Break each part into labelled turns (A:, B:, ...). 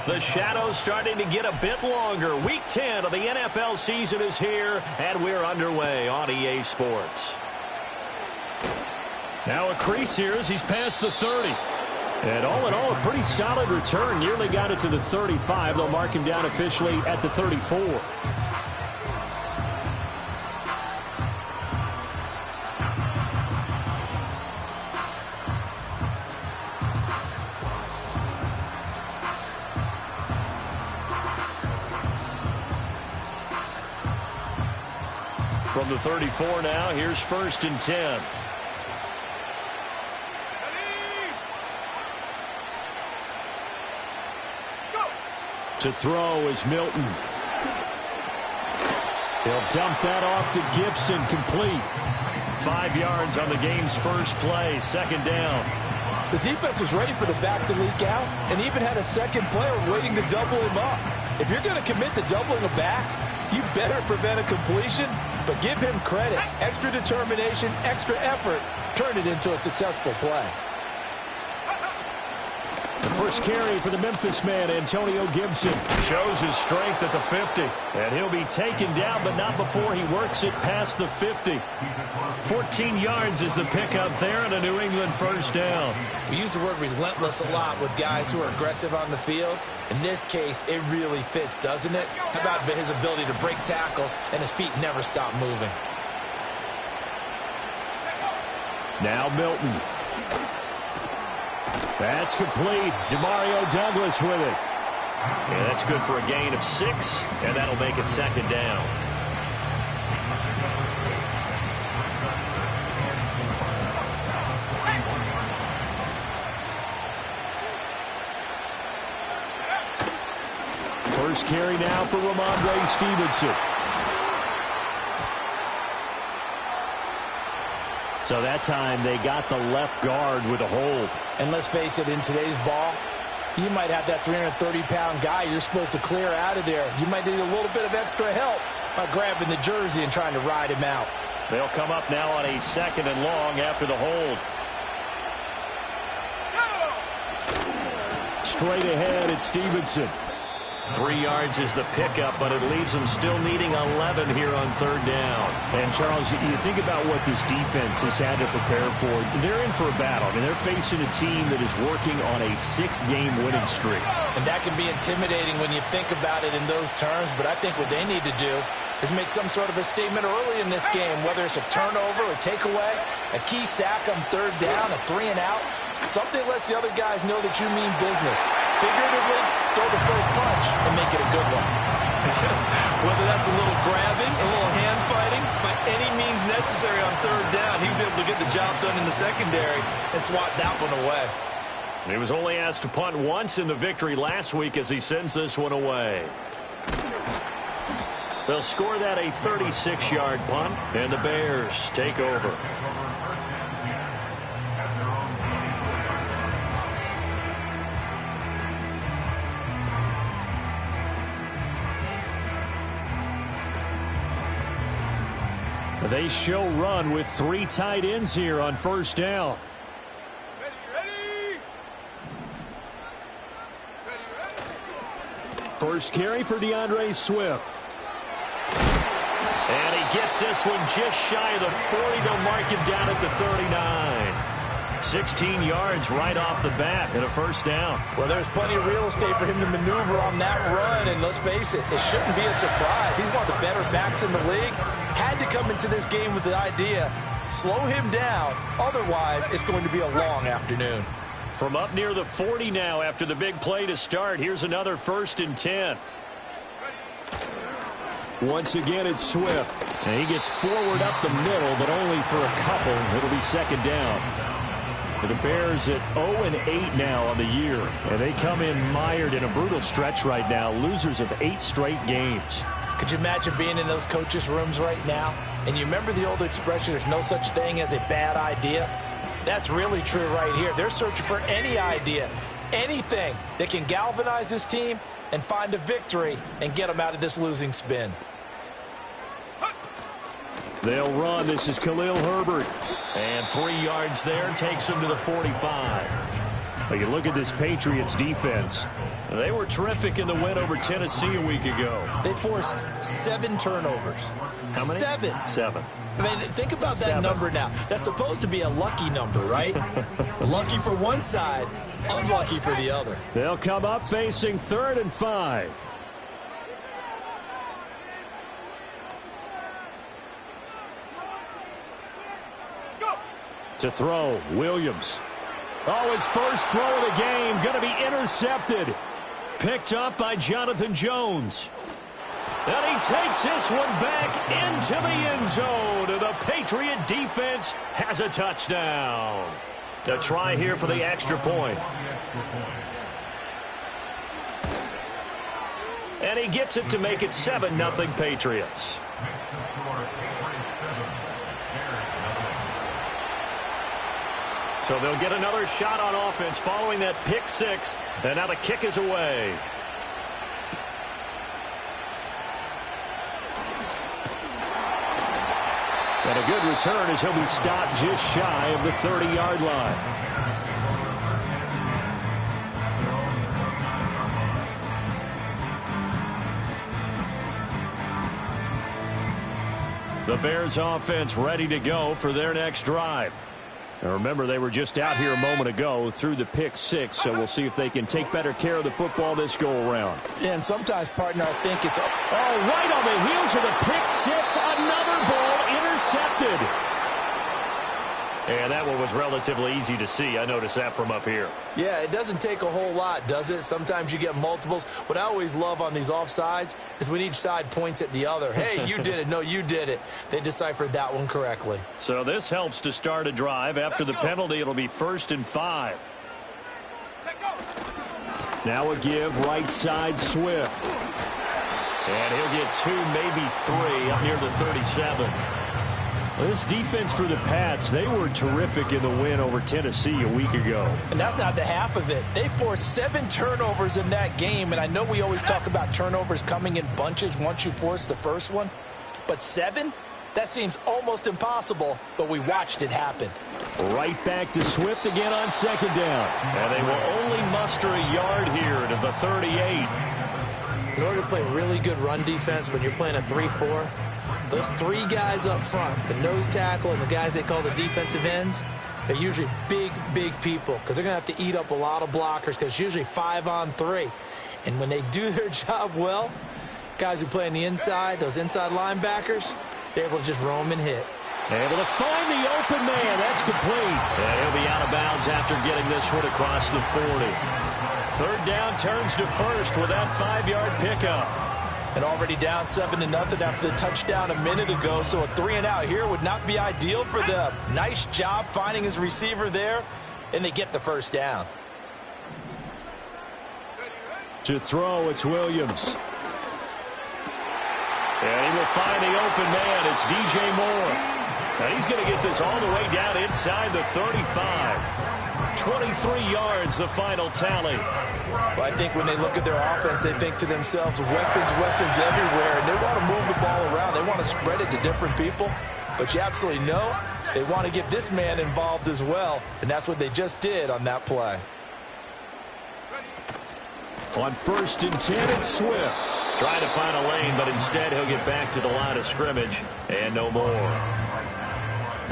A: The shadow's starting to get a bit longer. Week 10 of the NFL season is here, and we're underway on EA Sports. Now a crease here as he's past the 30. And all in all, a pretty solid return. Nearly got it to the 35. They'll mark him down officially at the 34. From the 34 now, here's 1st and 10. To throw is Milton. He'll dump that off to Gibson, complete. 5 yards on the game's first play, 2nd down.
B: The defense was ready for the back to leak out and even had a second player waiting to double him up. If you're going to commit to doubling a back, you better prevent a completion, but give him credit. Extra determination, extra effort, turned it into a successful play.
A: The first carry for the Memphis man, Antonio Gibson. Shows his strength at the 50. And he'll be taken down, but not before he works it past the 50. 14 yards is the pickup there and a New England 1st down.
C: We use the word relentless a lot with guys who are aggressive on the field. In this case, it really fits, doesn't it? How about his ability to break tackles and his feet never stop moving?
A: Now Milton. That's complete. Demario Douglas with it. And that's good for a gain of 6, and that'll make it 2nd down. First carry now for Ramondre Stevenson. So that time they got the left guard with a hold.
B: And let's face it, in today's ball, you might have that 330-pound guy you're supposed to clear out of there. You might need a little bit of extra help by grabbing the jersey and trying to ride him out.
A: They'll come up now on a 2nd and long after the hold. Straight ahead, it's Stevenson. 3 yards is the pickup, but it leaves them still needing 11 here on 3rd down. And, Charles, you think about what this defense has had to prepare for. They're in for a battle. I mean, they're facing a team that is working on a 6-game winning streak.
B: And that can be intimidating when you think about it in those terms, but I think what they need to do is make some sort of a statement early in this game, whether it's a turnover, a takeaway, a key sack on 3rd down, a 3-and-out. Something lets the other guys know that you mean business. Figuratively, throw the first punch and make it a good one.
C: Whether that's a little grabbing, a little hand fighting, by any means necessary on 3rd down, he was able to get the job done in the secondary and swat that one away.
A: He was only asked to punt once in the victory last week as he sends this one away. They'll score that a 36-yard punt, and the Bears take over. They show run with 3 tight ends here on 1st down. First carry for DeAndre Swift. And he gets this one just shy of the 40. They'll mark him down at the 39. 16 yards right off the bat and a 1st down.
B: Well, there's plenty of real estate for him to maneuver on that run, and let's face it, it shouldn't be a surprise. He's one of the better backs in the league. Had to come into this game with the idea, slow him down, otherwise it's going to be a long afternoon.
A: From up near the 40 now after the big play to start, here's another 1st and 10. Once again, it's Swift. And he gets forward up the middle, but only for a couple. It'll be 2nd down. The Bears at 0-8 now on the year. And they come in mired in a brutal stretch right now. Losers of 8 straight games.
B: Could you imagine being in those coaches' rooms right now? And you remember the old expression, there's no such thing as a bad idea? That's really true right here. They're searching for any idea, anything that can galvanize this team and find a victory and get them out of this losing spin.
A: They'll run. This is Khalil Herbert. And 3 yards there takes him to the 45. You look at this Patriots defense. They were terrific in the win over Tennessee a week ago.
C: They forced 7 turnovers.
A: How many?
C: 7. I mean, think about that number now. That's supposed to be a lucky number, right? Lucky for one side, unlucky for the other.
A: They'll come up facing 3rd and 5. To throw, Williams. Oh, his first throw of the game, going to be intercepted. Picked up by Jonathan Jones. And he takes this one back into the end zone. And the Patriot defense has a touchdown. A try here for the extra point. And he gets it to make it 7-0 Patriots. So they'll get another shot on offense following that pick 6. And now the kick is away. And a good return as he'll be stopped just shy of the 30-yard line. The Bears offense ready to go for their next drive. Now remember, they were just out here a moment ago through the pick 6, so we'll see if they can take better care of the football this go-around.
B: Yeah, and sometimes, partner, I think it's...
A: Oh, right on the heels of the pick 6, another ball intercepted. And that one was relatively easy to see. I noticed that from up here.
C: Yeah, it doesn't take a whole lot, does it? Sometimes you get multiples. What I always love on these offsides is when each side points at the other. Hey, you did it. No, you did it. They deciphered that one correctly.
A: So this helps to start a drive. After the penalty, it'll be 1st and 5. Now a give right side Swift. And he'll get 2, maybe 3 up near the 37. This defense for the Pats, they were terrific in the win over Tennessee a week ago.
B: And that's not the half of it. They forced 7 turnovers in that game, and I know we always talk about turnovers coming in bunches once you force the first one, but 7? That seems almost impossible, but we watched it happen.
A: Right back to Swift again on 2nd down. And they will only muster a yard here to the 38.
C: In order to play really good run defense when you're playing a 3-4, those 3 guys up front, the nose tackle and the guys they call the defensive ends, they're usually big, big people because they're going to have to eat up a lot of blockers because it's usually 5 on 3. And when they do their job well, guys who play on the inside, those inside linebackers, they're able to just roam and hit.
A: Able to find the open man. That's complete. And he'll be out of bounds after getting this one across the 40. 3rd down turns to 1st with that 5-yard pickup.
B: And already down 7-0 after the touchdown a minute ago, so a 3-and-out here would not be ideal for them. Nice job finding his receiver there, and they get the 1st down.
A: To throw, it's Williams. And he will find the open man. It's DJ Moore. And he's going to get this all the way down inside the 35. 23 yards, the final tally.
B: Well, I think when they look at their offense, they think to themselves, weapons everywhere, and they want to move the ball around. They want to spread it to different people, but you absolutely know they want to get this man involved as well, and that's what they just did on that play.
A: On 1st and 10, it's Swift. Trying to find a lane, but instead he'll get back to the line of scrimmage, and no more.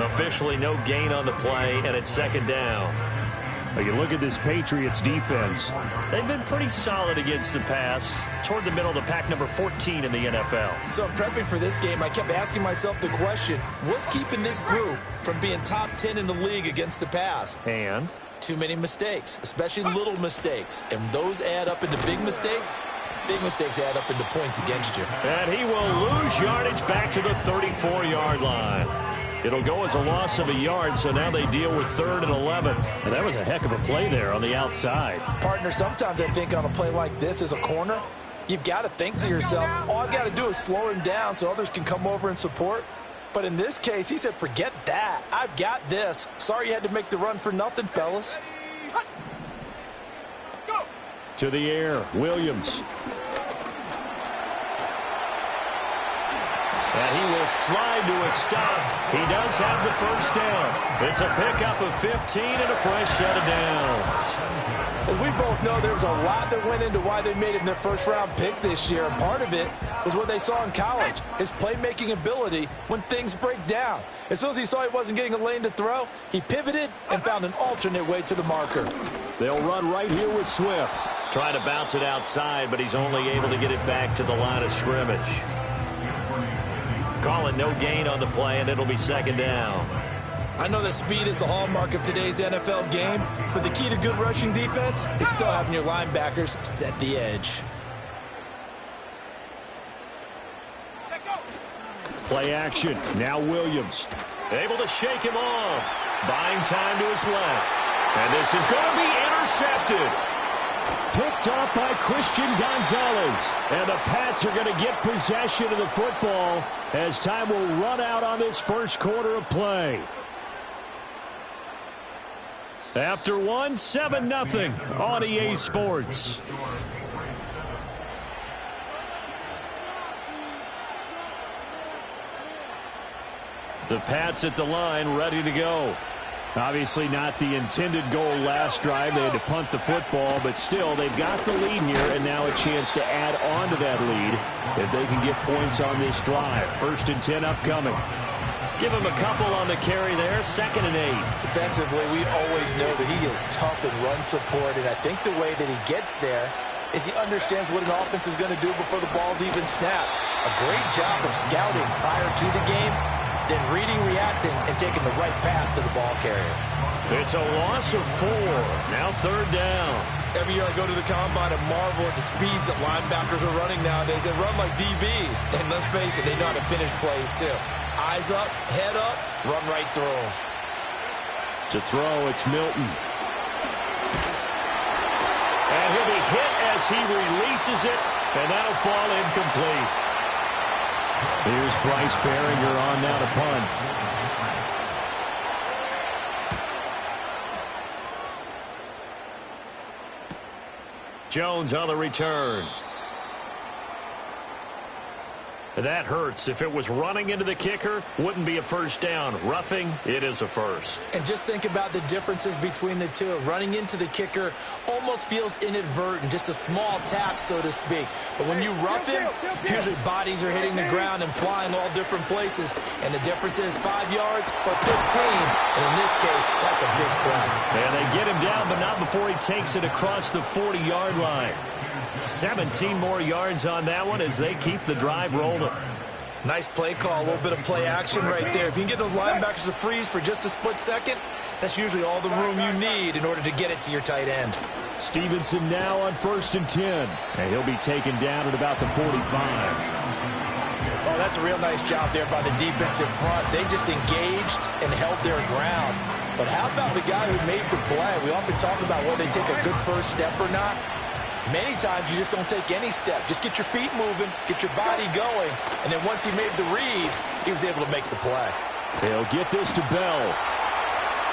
A: Officially no gain on the play, and it's 2nd down. You look at this Patriots defense. They've been pretty solid against the pass. Toward the middle of the pack, number 14 in the NFL.
C: So prepping for this game, I kept asking myself the question, what's keeping this group from being top 10 in the league against the pass?
A: And?
C: Too many mistakes, especially little mistakes. And those add up into big mistakes. Big mistakes add up into points against you.
A: And he will lose yardage back to the 34-yard line. It'll go as a loss of a yard, so now they deal with 3rd and 11. And that was a heck of a play there on the outside.
B: Partner, sometimes I think on a play like this as a corner, you've got to think to yourself, all I got to do is slow him down so others can come over and support. But in this case, he said, forget that. I've got this. Sorry you had to make the run for nothing, fellas.
A: To the air, Williams. And he will slide to a stop. He does have the first down. It's a pickup of 15 and a fresh set of downs.
B: As we both know, there was a lot that went into why they made him their first-round pick this year. And part of it was what they saw in college, his playmaking ability when things break down. As soon as he saw he wasn't getting a lane to throw, he pivoted and found an alternate way to the marker.
A: They'll run right here with Swift. Trying to bounce it outside, but he's only able to get it back to the line of scrimmage. Call it no gain on the play, and it'll be second down.
C: I know that speed is the hallmark of today's NFL game, but the key to good rushing defense is still having your linebackers set the edge.
A: Play action. Now Williams. Able to shake him off. Buying time to his left. And this is going to be intercepted. Picked off by Christian Gonzalez. And the Pats are going to get possession of the football as time will run out on this first quarter of play. After one, 7-0 on EA Sports. The Pats at the line, ready to go. Obviously not the intended goal last drive. They had to punt the football, but still, they've got the lead here, and now a chance to add on to that lead if they can get points on this drive. 1st and 10 upcoming. Give him a couple on the carry there. 2nd and 8.
B: Defensively, we always know that he is tough in run support, and I think the way that he gets there is he understands what an offense is going to do before the ball's even snapped. A great job of scouting prior to the game, then reading, reacting, and taking the right path to the ball carrier.
A: It's a loss of 4. Now 3rd down.
C: Every year I go to the combine and marvel at the speeds that linebackers are running nowadays. They run like DBs. And let's face it, they know how to finish plays too. Eyes up, head up, run right through them.
A: To throw, it's Milton. And he'll be hit as he releases it, and that'll fall incomplete. Here's Bryce Behringer on now to punt. Jones on the return. That hurts. If it was running into the kicker, wouldn't be a first down. Roughing, it is a first.
C: And just think about the differences between the two. Running into the kicker almost feels inadvertent, just a small tap, so to speak. But when you rough him, usually bodies are hitting the ground and flying all different places. And the difference is 5 yards or 15. And in this case, that's a big play.
A: And they get him down, but not before he takes it across the 40-yard line. 17 more yards on that one as they keep the drive rolling.
C: Nice play call, a little bit of play action right there. If you can get those linebackers to freeze for just a split second, that's usually all the room you need in order to get it to your tight end.
A: Stevenson now on 1st and 10. And he'll be taken down at about the 45.
B: Oh, that's a real nice job there by the defensive front. They just engaged and held their ground. But how about the guy who made the play? We often talk about whether they take a good first step or not. Many times you just don't take any step. Just get your feet moving, get your body going, and then once he made the read, he was able to make the play.
A: They'll get this to Bell.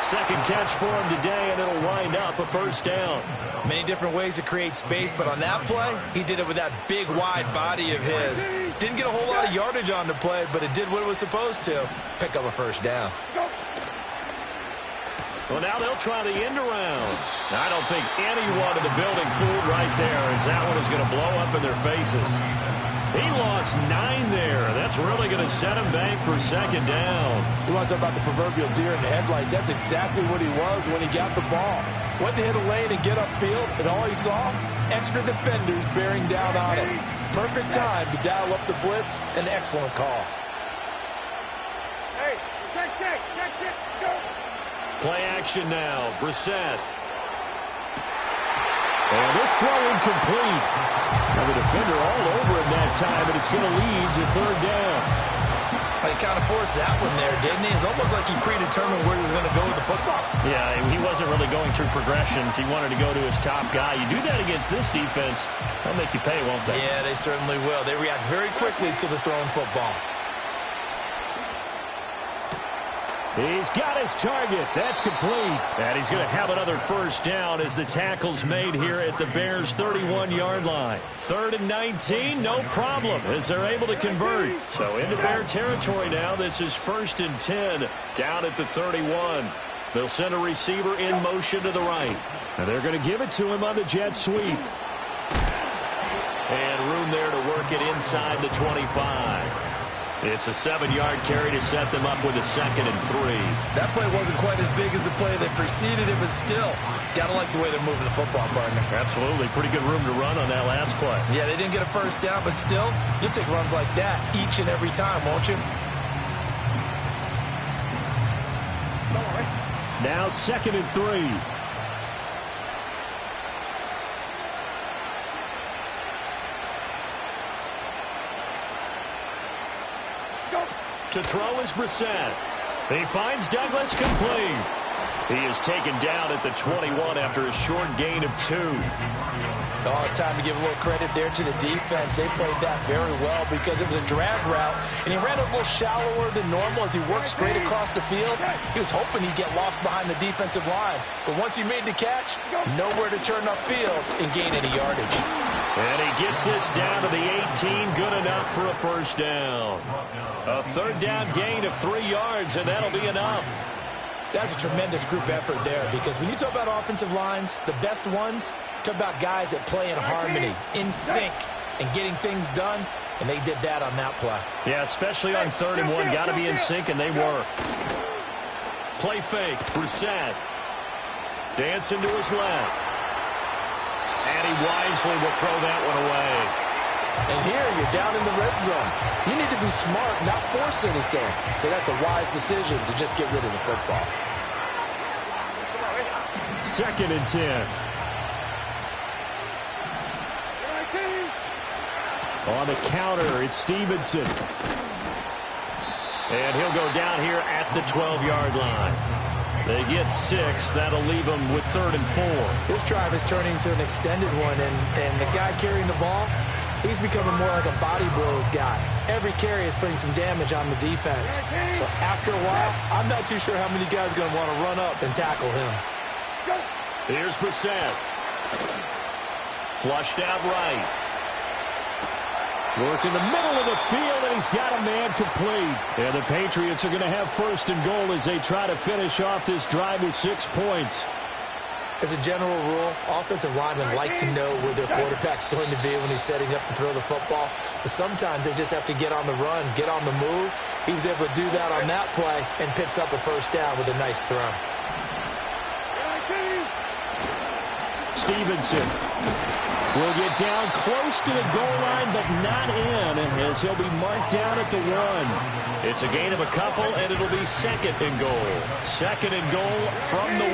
A: Second catch for him today, and it'll wind up a first down.
C: Many different ways to create space, but on that play, he did it with that big, wide body of his. Didn't get a whole lot of yardage on the play, but it did what it was supposed to, pick up a first down.
A: Well, now they'll try the end around. I don't think anyone in the building fooled right there, as that one is going to blow up in their faces. He lost 9 there. That's really going to set him back for 2nd down.
B: You want to talk about the proverbial deer in the headlights. That's exactly what he was when he got the ball. Went to hit a lane and get upfield, and all he saw, extra defenders bearing down on him. Perfect time to dial up the blitz. An excellent call.
D: Hey, check, go.
A: Play action now. Brissett. And this throw incomplete. Now the defender all over him that time, but it's going to lead to 3rd down.
C: He kind of forced that one there, didn't he? It's almost like he predetermined where he was going to go with the football.
A: Yeah, he wasn't really going through progressions. He wanted to go to his top guy. You do that against this defense, they'll make you pay, won't they?
C: Yeah, they certainly will. They react very quickly to the thrown football.
A: He's got his target. That's complete. And he's going to have another first down as the tackle's made here at the Bears' 31-yard line. 3rd and 19, no problem, as they're able to convert. So into Bear territory now. This is 1st and 10 down at the 31. They'll send a receiver in motion to the right. And they're going to give it to him on the jet sweep. And room there to work it inside the 25. It's a 7-yard carry to set them up with a 2nd and 3.
B: That play wasn't quite as big as the play that preceded it, but still, got to like the way they're moving the football, partner.
A: Absolutely. Pretty good room to run on that last play.
B: Yeah, they didn't get a first down, but still, you'll take runs like that each and every time, won't you?
A: Now 2nd and 3. To throw is Brissett. He finds Douglas complete. He is taken down at the 21 after a short gain of 2.
B: Oh, it's time to give a little credit there to the defense. They played that very well because it was a drag route, and he ran a little shallower than normal as he worked straight across the field. He was hoping he'd get lost behind the defensive line, but once he made the catch, nowhere to turn upfield and gain any yardage.
A: And he gets this down to the 18, good enough for a first down. A 3rd down gain of 3 yards, and that'll be enough.
C: That's a tremendous group effort there, because when you talk about offensive lines, the best ones, talk about guys that play in harmony, in sync, and getting things done, and they did that on that play.
A: Yeah, especially on 3rd and 1. Got to be in sync, and they were. Play fake. Brissett. Dancing to his left. And he wisely will throw that one away.
B: And here, you're down in the red zone. You need to be smart, not force anything. So that's a wise decision to just get rid of the football.
A: 2nd and 10. On the counter, it's Stevenson. And he'll go down here at the 12-yard line. They get 6. That'll leave them with 3rd and 4.
C: This drive is turning into an extended one, and the guy carrying the ball, he's becoming more like a body blows guy. Every carry is putting some damage on the defense. So after a while, I'm not too sure how many guys are going to want to run up and tackle him.
A: Here's Brissett. Flushed out right. Work in the middle of the field, and he's got a man complete. And the Patriots are going to have 1st and goal as they try to finish off this drive with 6 points.
C: As a general rule, offensive linemen like to know where their quarterback's going to be when he's setting up to throw the football. But sometimes they just have to get on the run, get on the move. He was able to do that on that play and picks up a first down with a nice throw.
A: Stevenson will get down close to the goal line, but not in, as he'll be marked down at the 1. It's a gain of a couple, and it'll be 2nd and goal. 2nd and goal from the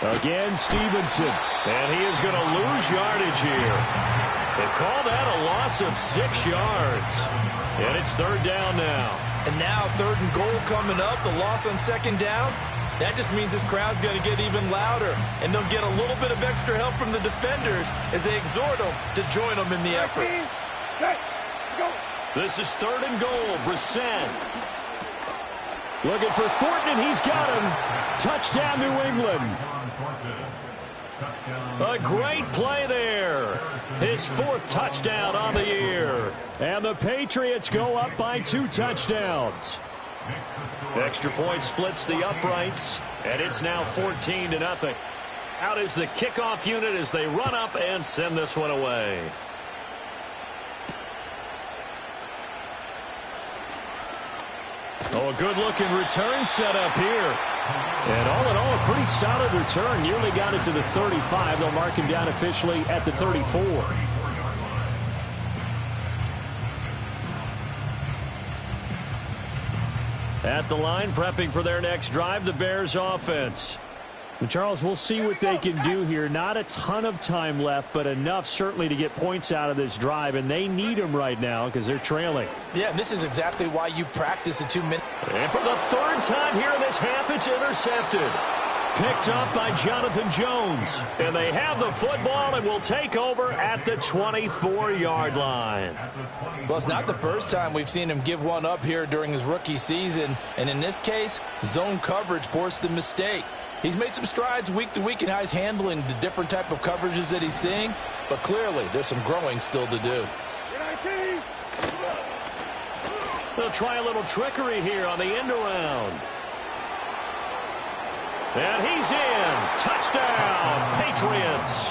A: 1. Again, Stevenson, and he is going to lose yardage here. They call that a loss of 6 yards, and it's 3rd down now.
C: And now 3rd and goal coming up, the loss on 2nd down. That just means this crowd's going to get even louder, and they'll get a little bit of extra help from the defenders as they exhort them to join them in the effort.
A: This is 3rd and goal. Brissett looking for Thornton, and he's got him. Touchdown, New England. A great play there. His 4th touchdown on the year. And the Patriots go up by 2 touchdowns. Extra point splits the uprights, and it's now 14-0. Out is the kickoff unit as they run up and send this one away. Oh, a good-looking return set up here. And all in all, a pretty solid return. Nearly got it to the 35. They'll mark him down officially at the 34. At the line, prepping for their next drive, the Bears offense. And Charles, we'll see what they can do here. Not a ton of time left, but enough certainly to get points out of this drive, and they need them right now because they're trailing.
B: Yeah, and this is exactly why you practice the 2 minutes.
A: And for the 3rd time here in this half, it's intercepted. Picked up by Jonathan Jones. And they have the football and will take over at the 24-yard line.
B: Well, it's not the first time we've seen him give one up here during his rookie season. And in this case, zone coverage forced the mistake. He's made some strides week to week in how he's handling the different type of coverages that he's seeing. But clearly, there's some growing still to do.
A: They'll try a little trickery here on the end around. And he's in. Touchdown, Patriots.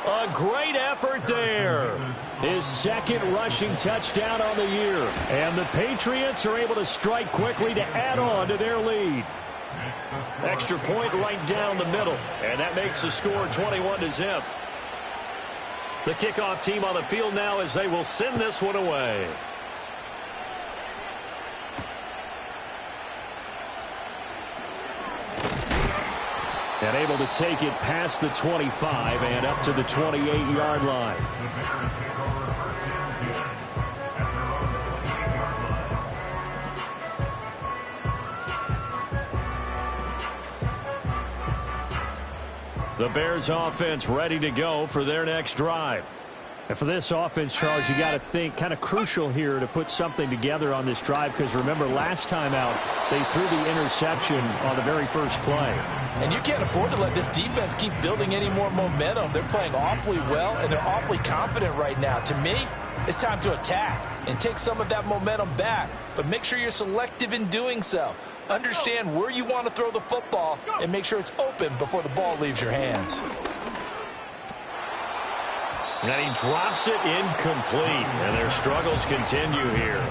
A: A great effort there. His second rushing touchdown on the year. And the Patriots are able to strike quickly to add on to their lead. Extra point right down the middle. And that makes the score 21-0. The kickoff team on the field now as they will send this one away. And able to take it past the 25 and up to the 28-yard line. The Bears offense ready to go for their next drive. And for this offense, Charles, you got to think kind of crucial here to put something together on this drive, because remember last time out they threw the interception on the very first play.
B: And you can't afford to let this defense keep building any more momentum. They're playing awfully well, and they're awfully confident right now. To me, it's time to attack and take some of that momentum back. But make sure you're selective in doing so. Understand where you want to throw the football and make sure it's open before the ball leaves your hands.
A: And he drops it incomplete, and their struggles continue here.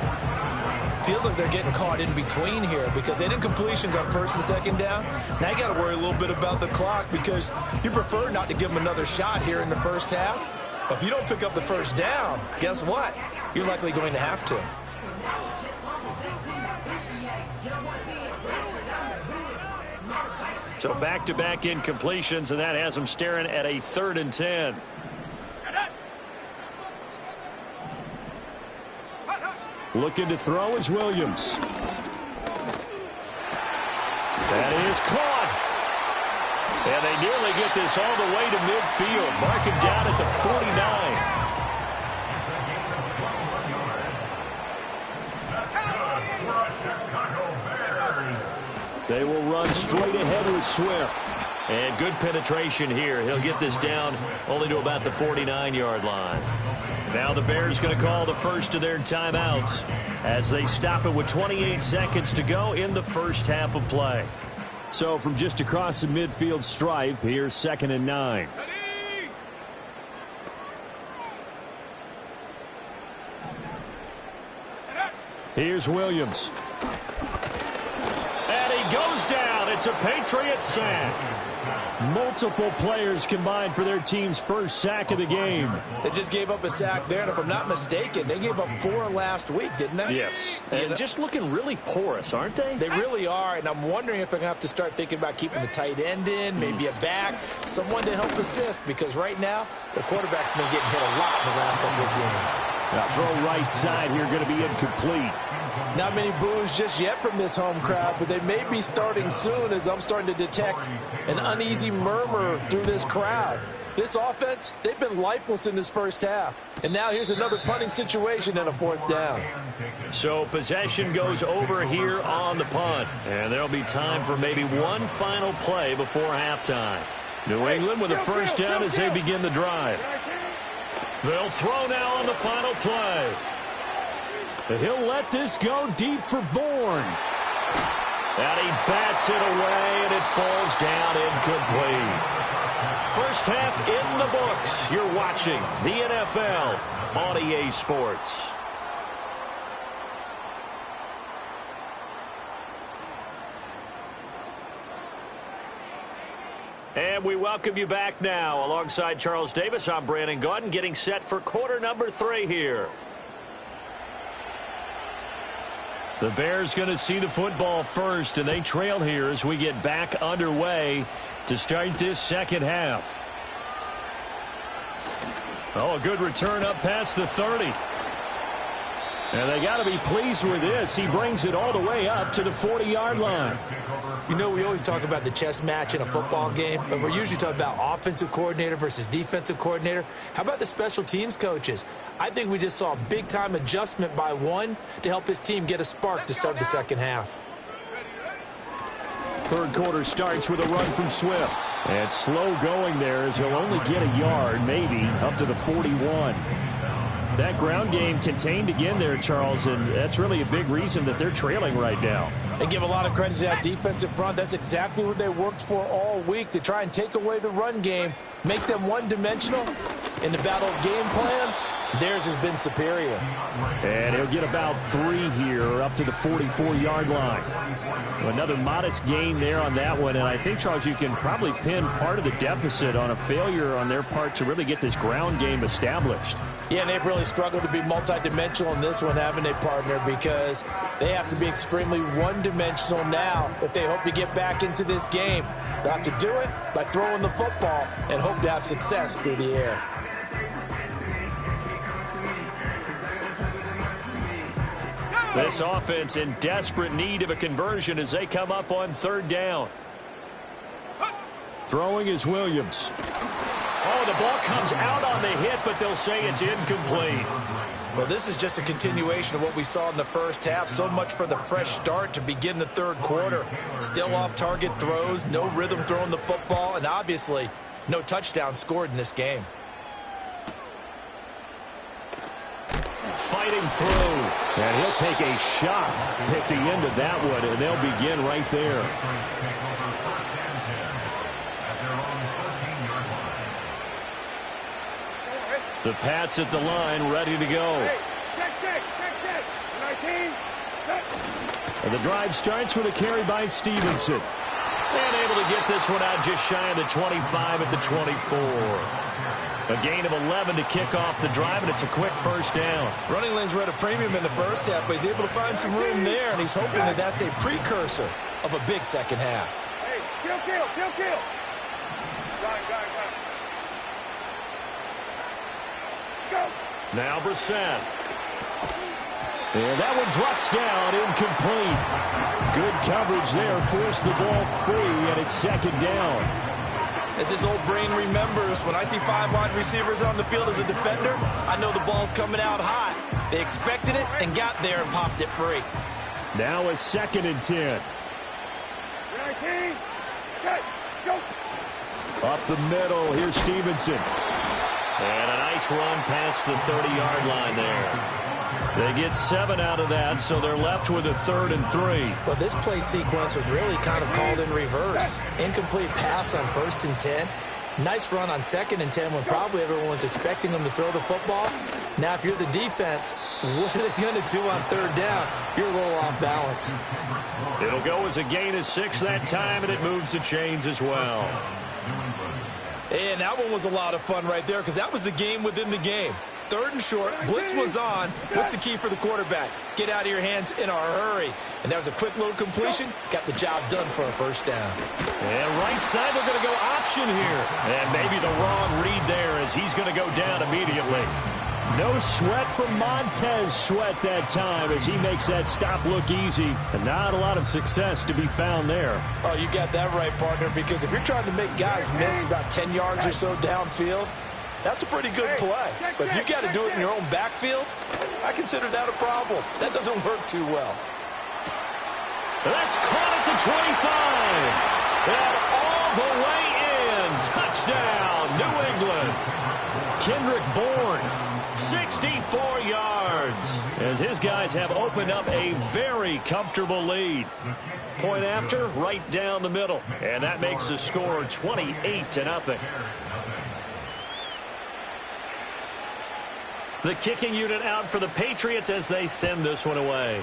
C: Feels like they're getting caught in between here because they had incompletions on first and second down. Now you got to worry a little bit about the clock because you prefer not to give them another shot here in the first half. But if you don't pick up the first down, guess what? You're likely going to have to.
A: So back-to-back incompletions, and that has them staring at a 3rd and 10. Looking to throw is Williams. That is caught. And they nearly get this all the way to midfield. Mark him down at the 49. They will run straight ahead with Swift. And good penetration here. He'll get this down only to about the 49-yard line. Now the Bears going to call the first of their timeouts as they stop it with 28 seconds to go in the first half of play. So from just across the midfield stripe, here's 2nd and 9. Here's Williams. And he goes down. It's a Patriot sack. Multiple players combined for their team's first sack of the game.
C: They just gave up a sack there, and if I'm not mistaken, they gave up 4 last week, didn't they?
A: Yes. And just looking really porous, aren't they?
C: They really are, and I'm wondering if I'm going to have to start thinking about keeping the tight end in, maybe a back, someone to help assist, because right now, the quarterback's been getting hit a lot in the last couple of games.
A: Now throw right side here, going to be incomplete.
B: Not many boos just yet from this home crowd, but they may be starting soon as I'm starting to detect an uneasy murmur through this crowd. This offense, they've been lifeless in this first half. And now here's another punting situation and a 4th down.
A: So possession goes over here on the punt. And there'll be time for maybe one final play before halftime. New England with a first down as they begin the drive. They'll throw now on the final play. He'll let this go deep for Bourne. And he bats it away, and it falls down incomplete. First half in the books. You're watching the NFL on EA Sports. And we welcome you back now. Alongside Charles Davis, I'm Brandon Gaudin, getting set for quarter number 3 here. The Bears going to see the football first, and they trail here as we get back underway to start this second half. Oh, a good return up past the 30. And they got to be pleased with this. He brings it all the way up to the 40-yard line.
C: You know, we always talk about the chess match in a football game, but we're usually talking about offensive coordinator versus defensive coordinator. How about the special teams coaches? I think we just saw a big-time adjustment by one to help his team get a spark to start the second half.
A: Third quarter starts with a run from Swift. And slow going there as he'll only get a yard, maybe, up to the 41. That ground game contained again there, Charles, and that's really a big reason that they're trailing right now.
B: They give a lot of credit to that defensive front. That's exactly what they worked for all week, to try and take away the run game, make them one-dimensional. In the battle of game plans, theirs has been superior.
A: And he'll get about 3 here up to the 44-yard line. Another modest gain there on that one, and I think, Charles, you can probably pin part of the deficit on a failure on their part to really get this ground game established.
B: Yeah, and they've really struggled to be multidimensional in this one, haven't they, partner? Because they have to be extremely one-dimensional now if they hope to get back into this game. They'll have to do it by throwing the football and hope to have success through the air.
A: This offense in desperate need of a conversion as they come up on third down. Throwing is Williams. Oh, the ball comes out on the hit, but they'll say it's incomplete.
B: Well, this is just a continuation of what we saw in the first half. So much for the fresh start to begin the third quarter. Still off-target throws, no rhythm throwing the football, and obviously no touchdown scored in this game.
A: Fighting through, and he'll take a shot at the end of that one, and they'll begin right there. The Pats at the line, ready to go.
D: Check. 19.
A: And the drive starts with a carry by Stevenson. And able to get this one out just shy of the 25 at the 24. A gain of 11 to kick off the drive, and it's a quick first down.
B: Running lanes were at a premium in the first half, but he's able to find some room there, and he's hoping that that's a precursor of a big second half.
D: Hey, kill. Got it. Go.
A: Now Brissett. And that one drops down, incomplete. Good coverage there, forced the ball free, and it's second down.
B: As his old brain remembers, when I see 5 wide receivers on the field as a defender, I know the ball's coming out hot. They expected it and got there and popped it free.
A: Now a 2nd and 10.
D: 19. Set. Go.
A: Up the middle, here's Stevenson. And a nice run past the 30-yard line there. They get 7 out of that, so they're left with a 3rd and 3.
C: Well, this play sequence was really kind of called in reverse. Incomplete pass on 1st and 10. Nice run on 2nd and 10 when probably everyone was expecting them to throw the football. Now, if you're the defense, what are they going to do on 3rd down? You're a little off balance.
A: It'll go as a gain of 6 that time, and it moves the chains as well.
B: And that one was a lot of fun right there because that was the game within the game. 3rd and short, blitz was on. What's the key for the quarterback? Get out of your hands in a hurry. And that was a quick little completion. Got the job done for a first down.
A: And right side, they're going to go option here. And maybe the wrong read there as he's going to go down immediately. No sweat from Montez Sweat that time as he makes that stop look easy. And not a lot of success to be found there.
B: Oh, you got that right, partner, because if you're trying to make guys miss about 10 yards or so downfield, that's a pretty good play. But if you got to do it in your own backfield, I consider that a problem. That doesn't work too well.
A: That's caught at the 25. And all the way in. Touchdown, New England. Kendrick Bourne, 64 yards. As his guys have opened up a very comfortable lead. Point after, right down the middle. And that makes the score 28-0. The kicking unit out for the Patriots as they send this one away.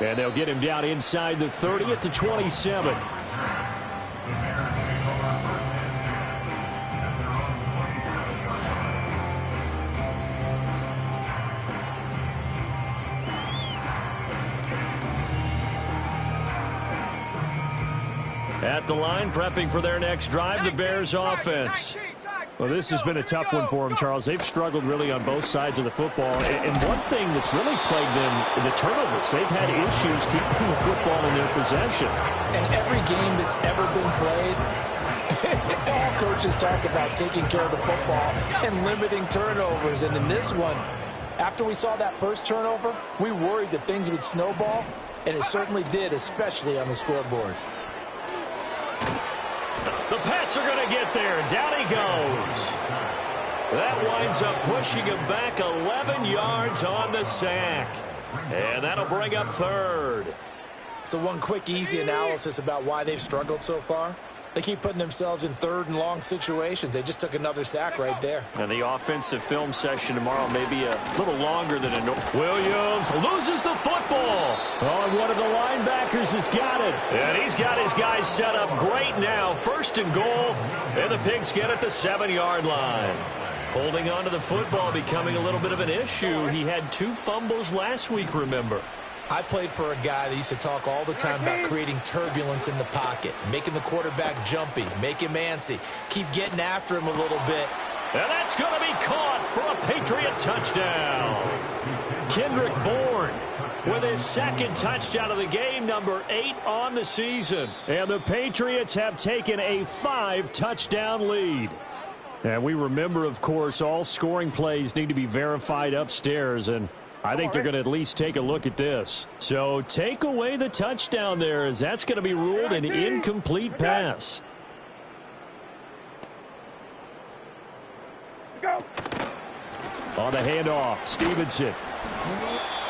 A: And they'll get him down inside the 30 at the 27. At the line, prepping for their next drive, the Bears offense. Well, this has been a tough one for them, Charles. They've struggled really on both sides of the football. And one thing that's really plagued them, the turnovers. They've had issues keeping the football in their possession.
B: And every game that's ever been played, all coaches talk about taking care of the football and limiting turnovers. And in this one, after we saw that first turnover, we worried that things would snowball, and it certainly did, especially on the scoreboard.
A: The Pats are going to get there. Down he goes. That winds up pushing him back 11 yards on the sack. And that'll bring up third.
C: So one quick, easy analysis about why they've struggled so far. They keep putting themselves in third and long situations. They just took another sack right there.
A: And the offensive film session tomorrow may be a little longer than a normal. Williams loses the football. Oh, and one of the linebackers has got it. And he's got his guys set up great now. First and goal. And the Pigs get at the 7-yard line. Holding on to the football becoming a little bit of an issue. He had 2 fumbles last week, remember.
C: I played for a guy that used to talk all the time about creating turbulence in the pocket, making the quarterback jumpy, make him antsy, keep getting after him a little bit.
A: And that's going to be caught for a Patriot touchdown. Kendrick Bourne with his second touchdown of the game, number 8 on the season. And the Patriots have taken a 5-touchdown lead. And we remember, of course, all scoring plays need to be verified upstairs, and I think they're going to at least take a look at this. So take away the touchdown there, as that's going to be ruled an incomplete pass.
D: Go.
A: On the handoff, Stevenson.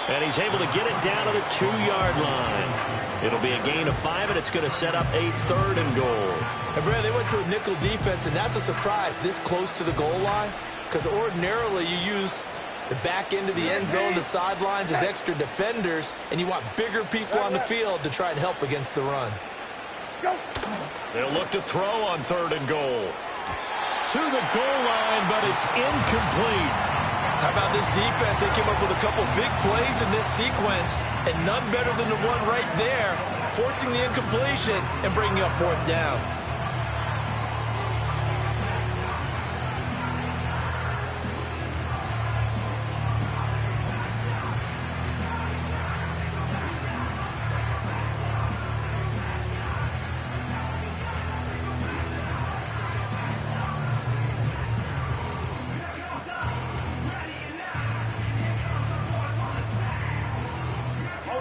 A: And he's able to get it down to the 2-yard line. It'll be a gain of 5, and it's going to set up a 3rd and goal.
C: And Brad, they went to a nickel defense, and that's a surprise this close to the goal line, because ordinarily you use the back end of the end zone, the sidelines as extra defenders, and you want bigger people on the field to try and help against the run.
D: Go.
A: They'll look to throw on 3rd and goal. To the goal line, but it's incomplete.
C: How about this defense? They came up with a couple big plays in this sequence, and none better than the one right there, forcing the incompletion and bringing up 4th down.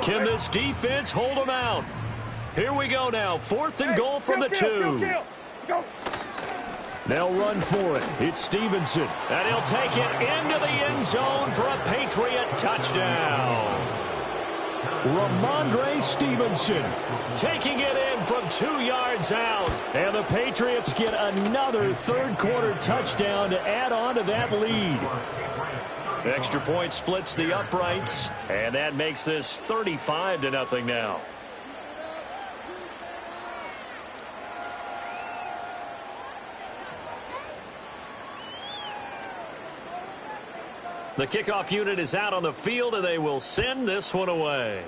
A: Can this defense hold them out? Here we go now. 4th and goal from the 2.
D: Go.
A: They'll run for it. It's Stevenson. And he'll take it into the end zone for a Patriot touchdown. Ramondre Stevenson taking it in from 2 yards out. And the Patriots get another 3rd-quarter touchdown to add on to that lead. Extra point splits the uprights, and that makes this 35-0 now. The kickoff unit is out on the field, and they will send this one away.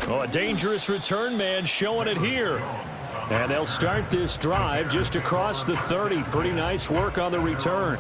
A: Oh, a dangerous return man showing it here. And they'll start this drive just across the 30. Pretty nice work on the return.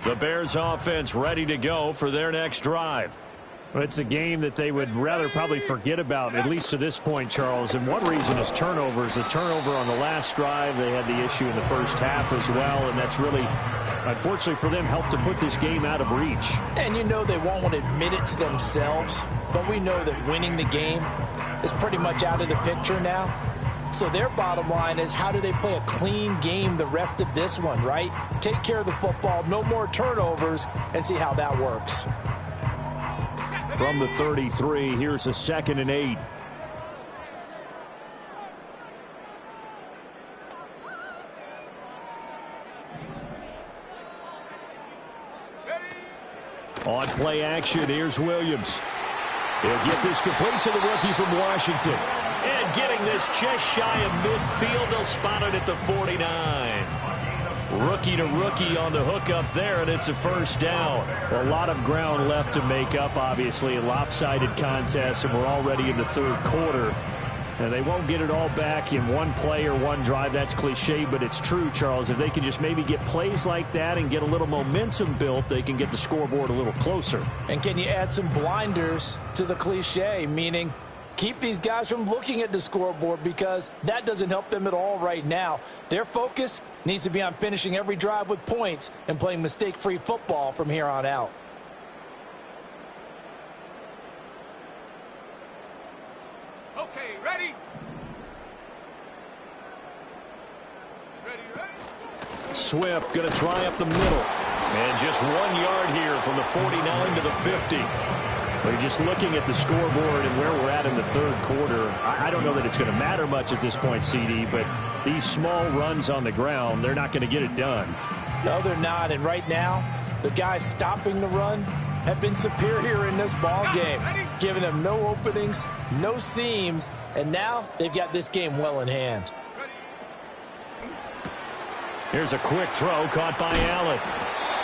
A: The Bears offense ready to go for their next drive. Well, it's a game that they would rather probably forget about, at least to this point, Charles. And one reason is turnovers. A turnover on the last drive. They had the issue in the first half as well, and that's really, unfortunately for them, helped to put this game out of reach.
C: And you know they won't want to admit it to themselves, but we know that winning the game is pretty much out of the picture now. So their bottom line is, how do they play a clean game the rest of this one, right? Take care of the football, no more turnovers, and see how that works.
A: From the 33, here's a 2nd and 8. On play action, here's Williams. He'll get this complete to the rookie from Washington. And getting this just shy of midfield, they'll spot it at the 49. Rookie to rookie on the hook up there, and it's a first down. A lot of ground left to make up, obviously. A lopsided contest, and we're already in the third quarter. And they won't get it all back in one play or one drive. That's cliche, but it's true, Charles. If they can just maybe get plays like that and get a little momentum built, they can get the scoreboard a little closer.
B: And can you add some blinders to the cliche, meaning keep these guys from looking at the scoreboard, because that doesn't help them at all right now. Their focus needs to be on finishing every drive with points and playing mistake-free football from here on out.
D: Okay, ready? Ready.
A: Swift going to try up the middle. And just 1 yard here from the 49 to the 50. We're just looking at the scoreboard and where we're at in the third quarter. I don't know that it's going to matter much at this point, CD, but these small runs on the ground, they're not going to get it done.
B: No, they're not. And right now, the guys stopping the run have been superior in this ball game, giving them no openings, no seams, and now they've got this game well in hand.
A: Here's a quick throw caught by Allen.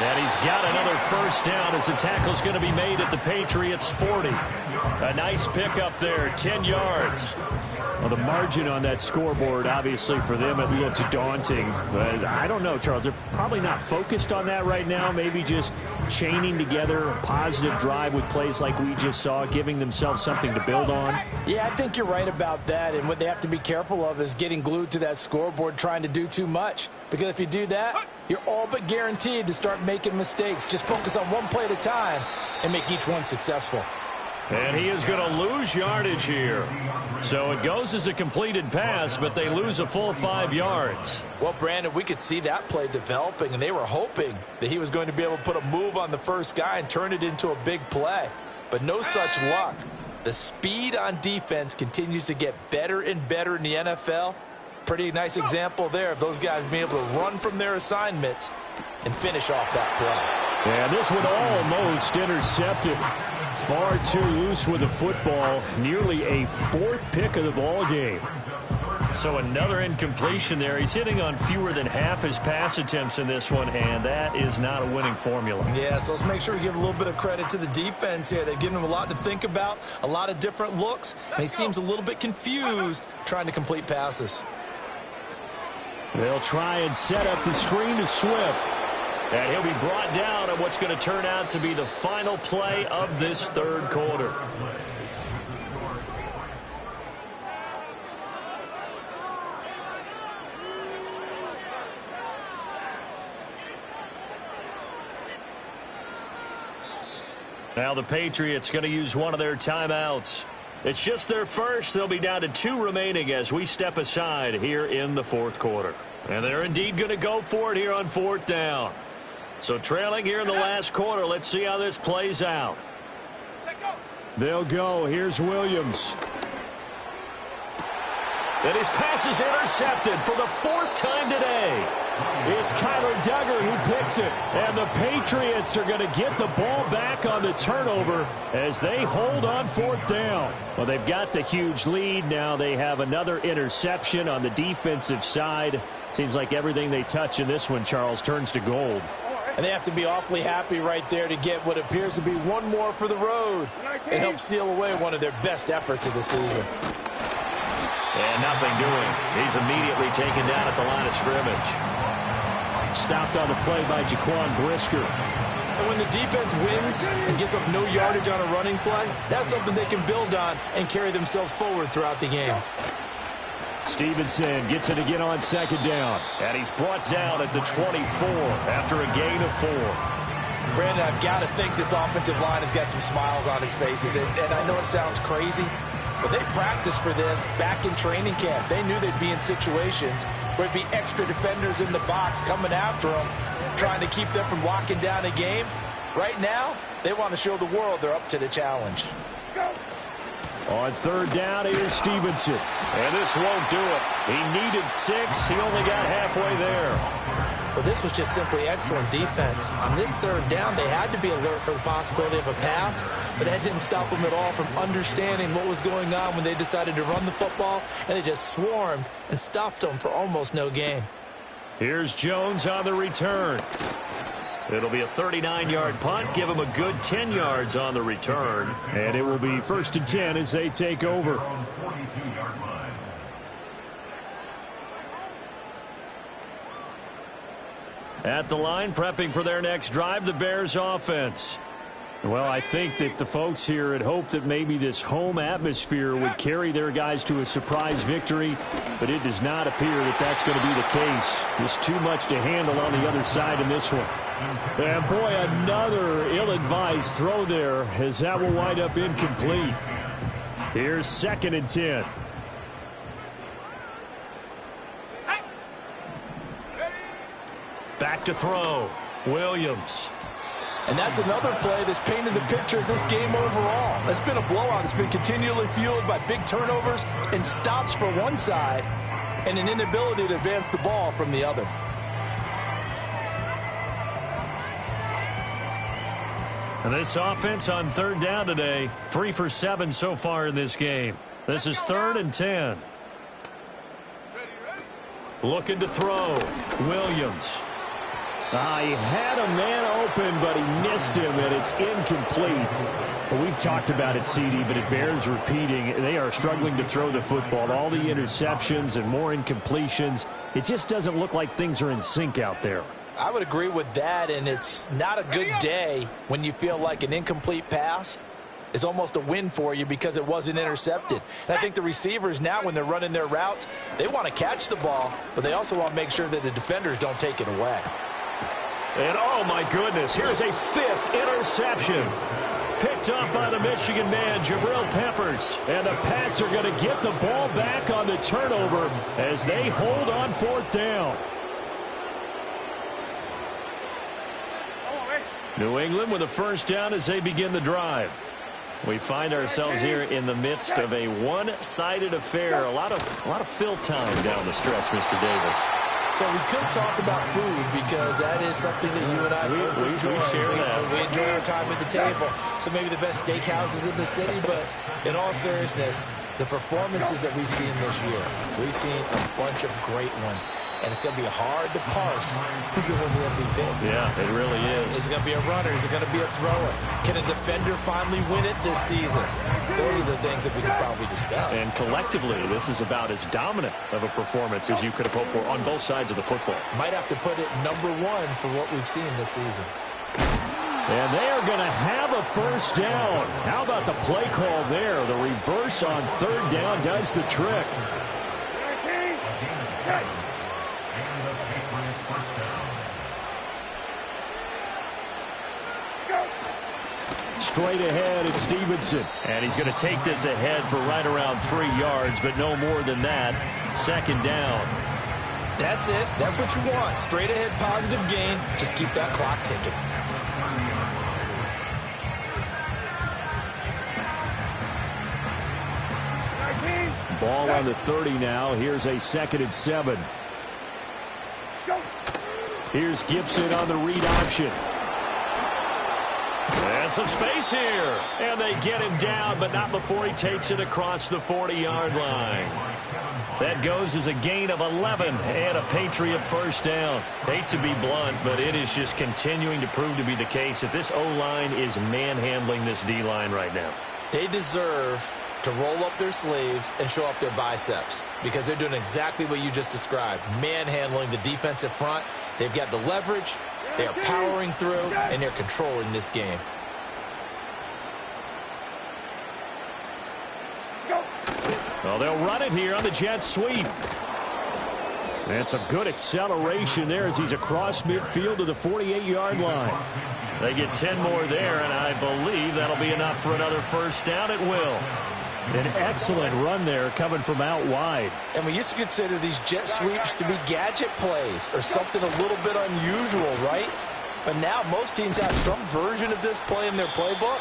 A: And he's got another first down as the tackle's going to be made at the Patriots' 40. A nice pickup there, 10 yards. Well, the margin on that scoreboard, obviously, for them, it looks daunting. But I don't know, Charles. They're probably not focused on that right now. Maybe just chaining together a positive drive with plays like we just saw, giving themselves something to build on.
B: Yeah, I think you're right about that. And what they have to be careful of is getting glued to that scoreboard trying to do too much. Because if you do that, you're all but guaranteed to start making mistakes. Just focus on one play at a time and make each one successful.
A: And he is going to lose yardage here. So it goes as a completed pass, but they lose a full 5 yards.
B: Well, Brandon, we could see that play developing, and they were hoping that he was going to be able to put a move on the first guy and turn it into a big play. But no such luck. The speed on defense continues to get better and better in the NFL. Pretty nice example there of those guys being able to run from their assignments and finish off that play.
A: And this one almost intercepted. Far too loose with the football. Nearly a fourth pick of the ball game. So another incompletion there. He's hitting on fewer than half his pass attempts in this one, and that is not a winning formula.
C: Yeah, so let's make sure we give a little bit of credit to the defense here. They've given him a lot to think about, a lot of different looks, and he seems a little bit confused trying to complete passes.
A: They'll try and set up the screen to Swift. And he'll be brought down on what's going to turn out to be the final play of this third quarter. Now the Patriots going to use one of their timeouts. It's just their first. They'll be down to 2 remaining as we step aside here in the fourth quarter. And they're indeed going to go for it here on 4th down. So trailing here in the last quarter, let's see how this plays out. They'll go. Here's Williams. And his pass is intercepted for the 4th time today. It's Kyler Duggar who picks it. And the Patriots are going to get the ball back on the turnover as they hold on 4th down. Well, they've got the huge lead. Now they have another interception on the defensive side. Seems like everything they touch in this one, Charles, turns to gold.
B: And they have to be awfully happy right there to get what appears to be one more for the road and help seal away one of their best efforts of the season.
A: And nothing doing. He's immediately taken down at the line of scrimmage. Stopped on the play by Jaquan Brisker.
C: And when the defense wins and gets up no yardage on a running play, that's something they can build on and carry themselves forward throughout the game.
A: Stevenson gets it again on 2nd down. And he's brought down at the 24 after a gain of 4.
B: Brandon, I've got to think this offensive line has got some smiles on its faces. And I know it sounds crazy, but they practiced for this back in training camp. They knew they'd be in situations where it'd be extra defenders in the box coming after them, trying to keep them from locking down a game. Right now, they want to show the world they're up to the challenge.
A: On 3rd down, here's Stevenson. And this won't do it. He needed 6. He only got halfway there.
C: Well, this was just simply excellent defense. On this third down, they had to be alert for the possibility of a pass, but that didn't stop them at all from understanding what was going on when they decided to run the football, and they just swarmed and stuffed them for almost no gain.
A: Here's Jones on the return. It'll be a 39-yard punt. Give him a good 10 yards on the return. And it will be 1st and 10 as they take over. At the line, prepping for their next drive, the Bears offense. Well, I think that the folks here had hoped that maybe this home atmosphere would carry their guys to a surprise victory, but it does not appear that that's going to be the case. There's too much to handle on the other side in this one. And boy, another ill-advised throw there, as that will wind up incomplete. Here's 2nd and 10. Back to throw. Williams.
B: And that's another play that's painted the picture of this game overall. It's been a blowout. It's been continually fueled by big turnovers and stops for one side and an inability to advance the ball from the other.
A: And this offense on 3rd down today, 3 for 7 so far in this game. This is 3rd and 10. Looking to throw. Williams. He had a man open, but he missed him, and it's incomplete. Well, we've talked about it, CD, but it bears repeating. They are struggling to throw the football. All the interceptions and more incompletions. It just doesn't look like things are in sync out there.
B: I would agree with that, and it's not a good day when you feel like an incomplete pass is almost a win for you because it wasn't intercepted. And I think the receivers now, when they're running their routes, they want to catch the ball, but they also want to make sure that the defenders don't take it away.
A: And oh my goodness, here's a 5th interception. Picked up by the Michigan man, Jabril Peppers. And the Pats are going to get the ball back on the turnover as they hold on 4th down. New England with a 1st down as they begin the drive. We find ourselves here in the midst of a one-sided affair. A lot of fill time down the stretch, Mr. Davis.
C: So we could talk about food because that is something that you and I enjoy.
A: We share that.
C: We enjoy our time at the table. So maybe the best steakhouses in the city, but in all seriousness, the performances that we've seen this year, we've seen a bunch of great ones. And it's going to be hard to parse who's going to win the MVP.
A: Yeah, it really is.
C: Is it going to be a runner? Is it going to be a thrower? Can a defender finally win it this season? Those are the things that we could probably discuss.
A: And collectively, this is about as dominant of a performance as you could have hoped for on both sides of the football.
C: Might have to put it number 1 for what we've seen this season.
A: And they are going to have a 1st down. How about the play call there? The reverse on 3rd down does the trick. Straight ahead, it's Stevenson. And he's going to take this ahead for right around 3 yards, but no more than that. 2nd down.
C: That's it. That's what you want. Straight ahead, positive gain. Just keep that clock ticking.
A: Ball on the 30 now. Here's a 2nd and 7. Here's Gibson on the read option. And some space here. And they get him down, but not before he takes it across the 40-yard line. That goes as a gain of 11 and a Patriot 1st down. Hate to be blunt, but it is just continuing to prove to be the case that this O-line is manhandling this D-line right now.
C: They deserve to roll up their sleeves and show up their biceps because they're doing exactly what you just described, manhandling the defensive front. They've got the leverage, they are powering through, and they're controlling this game.
A: Well, they'll run it here on the jet sweep. And some good acceleration there as he's across midfield to the 48-yard line. They get 10 more there, and I believe that'll be enough for another 1st down. It will. An excellent run there coming from out wide.
B: And we used to consider these jet sweeps to be gadget plays or something a little bit unusual, right? But now most teams have some version of this play in their playbook,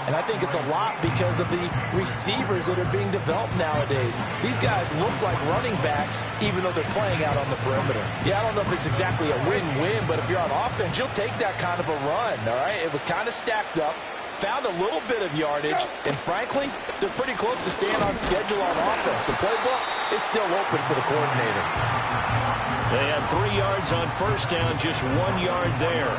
B: And I think it's a lot because of the receivers that are being developed nowadays. These guys look like running backs even though they're playing out on the perimeter. Yeah, I don't know if it's exactly a win-win, but if you're on offense, you'll take that kind of a run, all right? It was kind of stacked up, found a little bit of yardage, and frankly, they're pretty close to staying on schedule on offense. The playbook is still open for the coordinator.
A: They had 3 yards on first down, just 1 yard there.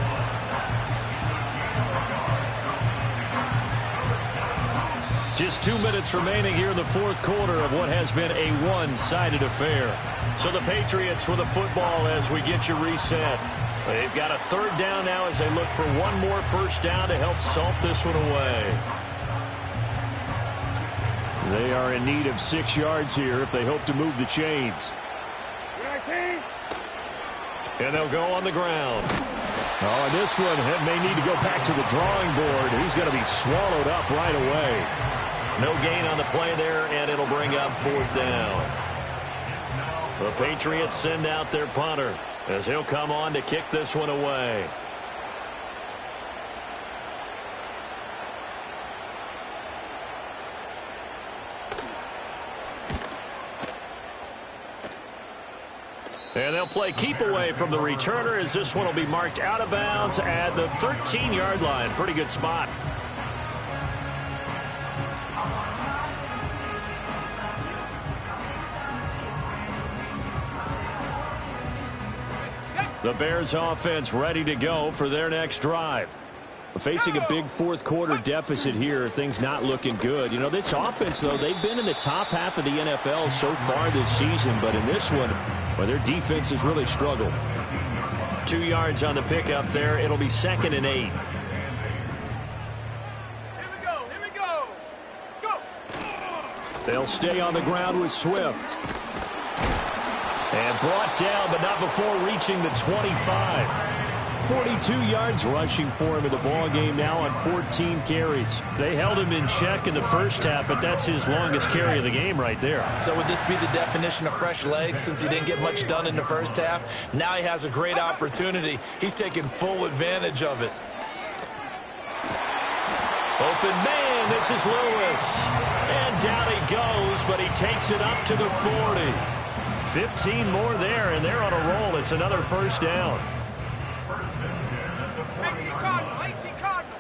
A: Just 2 minutes remaining here in the fourth quarter of what has been a one-sided affair. So the Patriots with the football as we get you reset. They've got a 3rd down now as they look for one more first down to help salt this one away. They are in need of 6 yards here if they hope to move the chains. And they'll go on the ground. Oh, and this one may need to go back to the drawing board. He's going to be swallowed up right away. No gain on the play there, and it'll bring up 4th down. The Patriots send out their punter as he'll come on to kick this one away. And they'll play keep away from the returner as this one will be marked out of bounds at the 13-yard line. Pretty good spot. The Bears offense ready to go for their next drive. Facing a big fourth quarter deficit here, things not looking good. You know, this offense, though, they've been in the top half of the NFL so far this season, but in this one, well, their defense has really struggled. 2 yards on the pickup there. It'll be 2nd and 8.
D: Here we go. Go.
A: They'll stay on the ground with Swift. And brought down, but not before reaching the 25. 42 yards rushing for him in the ballgame now on 14 carries. They held him in check in the first half, but that's his longest carry of the game right there.
C: So would this be the definition of fresh legs since he didn't get much done in the first half? Now he has a great opportunity. He's taking full advantage of it.
A: Open man, this is Lewis. And down he goes, but he takes it up to the 40. 15 more there, and they're on a roll. It's another first down.
D: 18 Cardinal.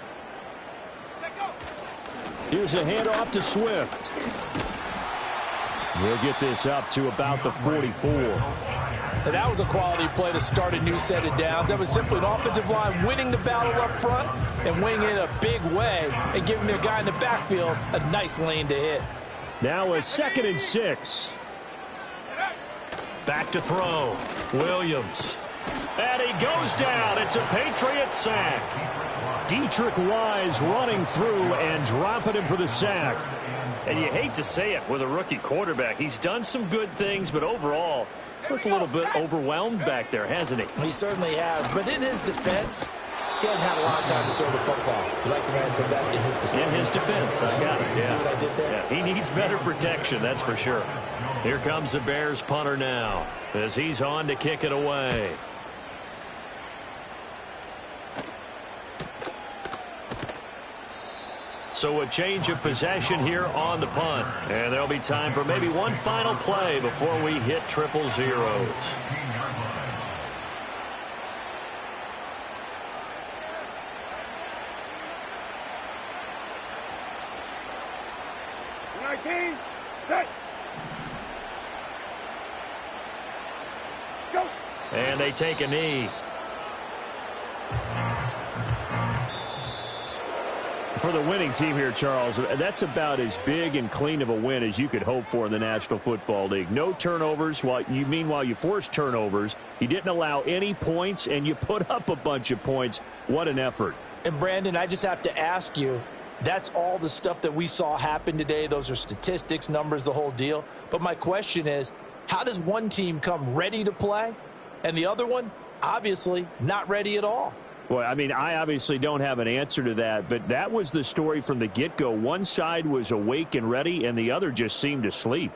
D: Set go.
A: Here's a handoff to Swift. We'll get this up to about the 44.
B: And that was a quality play to start a new set of downs. That was simply an offensive line winning the battle up front and winning it a big way and giving their guy in the backfield a nice lane to hit.
A: Now a 2nd and 6. Back to throw. Williams. And he goes down. It's a Patriot sack. Deatrich Wise running through and dropping him for the sack. And you hate to say it with a rookie quarterback. He's done some good things, but overall, looked a little bit overwhelmed back there, hasn't he?
C: He certainly has. But in his defense, he hasn't had a lot of time to throw the football. You like the way I said that? In his defense.
A: In his defense. I got it.
C: You see what I did there?
A: Yeah, he needs better protection, that's for sure. Here comes the Bears punter now as he's on to kick it away. So a change of possession here on the punt. And there'll be time for maybe one final play before we hit 000. And they take a knee. For the winning team here, Charles, that's about as big and clean of a win as you could hope for in the National Football League. No turnovers. Meanwhile, you forced turnovers. You didn't allow any points, and you put up a bunch of points. What an effort.
B: And, Brandon, I just have to ask you, that's all the stuff that we saw happen today. Those are statistics, numbers, the whole deal. But my question is, how does one team come ready to play, and the other one, obviously, not ready at all?
A: Well, I mean, I obviously don't have an answer to that, but that was the story from the get-go. One side was awake and ready, and the other just seemed to sleep.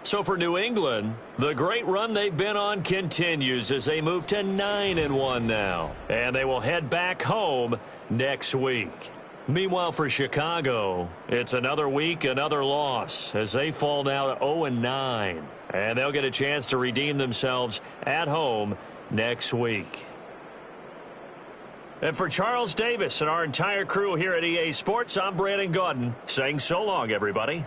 A: So for New England, the great run they've been on continues as they move to 9-1 now. And they will head back home next week. Meanwhile, for Chicago, it's another week, another loss as they fall now to 0-9. And they'll get a chance to redeem themselves at home next week. And for Charles Davis and our entire crew here at EA Sports, I'm Brandon Gaudin saying so long, everybody.